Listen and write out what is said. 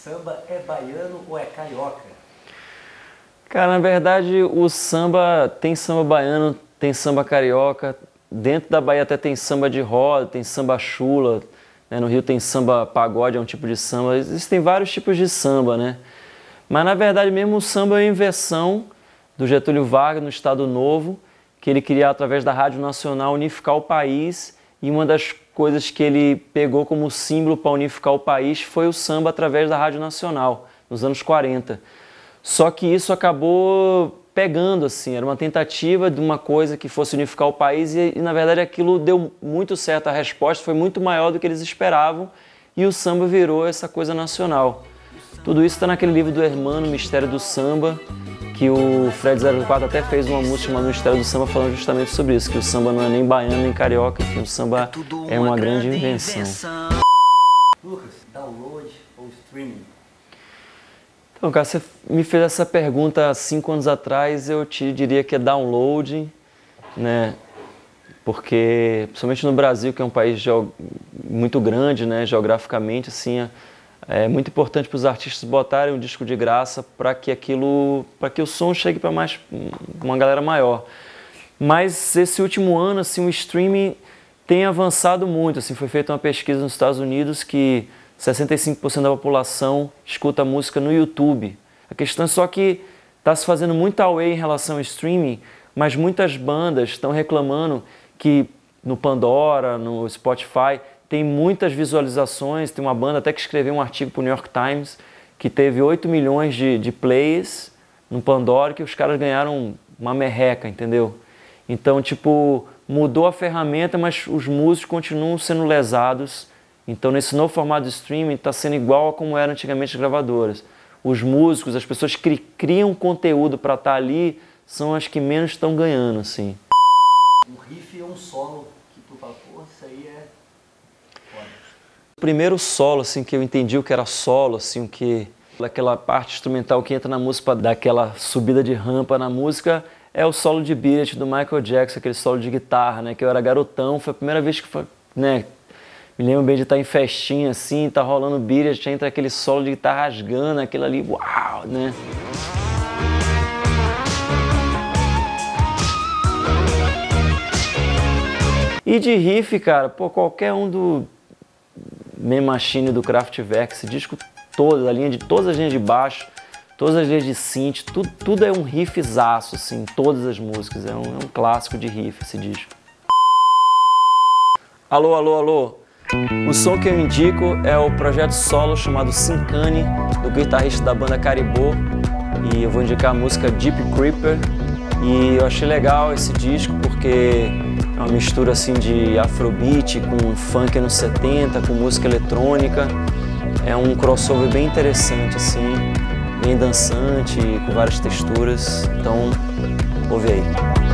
samba é baiano ou é carioca? Cara, na verdade o samba tem samba baiano, tem samba carioca. Dentro da Bahia até tem samba de roda, tem samba chula, né? No Rio tem samba pagode, é um tipo de samba. Existem vários tipos de samba, né? Mas na verdade mesmo o samba é a inversão do Getúlio Vargas no Estado Novo, que ele queria através da Rádio Nacional unificar o país, e uma das coisas que ele pegou como símbolo para unificar o país foi o samba através da Rádio Nacional, nos anos 40. Só que isso acabou pegando, assim, era uma tentativa de uma coisa que fosse unificar o país e na verdade aquilo deu muito certo, a resposta foi muito maior do que eles esperavam e o samba virou essa coisa nacional. Tudo isso está naquele livro do Hermano, Mistério do Samba, que o Fred 04 até fez uma música chamada Mistério do Samba falando justamente sobre isso, que o samba não é nem baiano nem carioca, enfim, o samba é uma grande invenção. Lucas, download ou streaming? Então, cara, você me fez essa pergunta há 5 anos atrás, eu te diria que é download, né? Porque, principalmente no Brasil, que é um país muito grande, né, geograficamente, assim, é muito importante para os artistas botarem um disco de graça para que o som chegue para uma galera maior. Mas esse último ano, assim, o streaming tem avançado muito. Assim, foi feita uma pesquisa nos Estados Unidos que 65% da população escuta música no YouTube. A questão é só que está se fazendo muito away em relação ao streaming, mas muitas bandas estão reclamando que no Pandora, no Spotify, tem muitas visualizações. Tem uma banda até que escreveu um artigo para o New York Times que teve 8 milhões de plays no Pandora, que os caras ganharam uma merreca, entendeu? Então, tipo, mudou a ferramenta, mas os músicos continuam sendo lesados. Então, nesse novo formato de streaming, está sendo igual a como eram antigamente as gravadoras. Os músicos, as pessoas que criam conteúdo para estar ali, são as que menos estão ganhando, assim. Um riff ou um solo que tu fala, pô, isso aí é foda. O primeiro solo, assim, que eu entendi o que era solo, assim, aquela parte instrumental que entra na música para dar aquela subida de rampa na música, é o solo de Beat It do Michael Jackson, aquele solo de guitarra, né? Que eu era garotão, foi a primeira vez que foi, né? Me lembro bem de estar em festinha assim, tá rolando Beat It, entra aquele solo de guitarra rasgando, aquilo ali, uau, né? E de riff, cara, pô, qualquer um do Man Machine, do Kraftwerk, esse disco todo, todas as linhas de baixo, todas as linhas de synth, tudo é um riffzaço, assim, todas as músicas, é um clássico de riff esse disco. Alô, alô, alô! O som que eu indico é o projeto solo chamado Sincani, do guitarrista da banda Caribou, e eu vou indicar a música Deep Creeper. E eu achei legal esse disco porque é uma mistura assim de afrobeat com funk anos 70, com música eletrônica. É um crossover bem interessante, assim, bem dançante, com várias texturas. Então, ouve aí.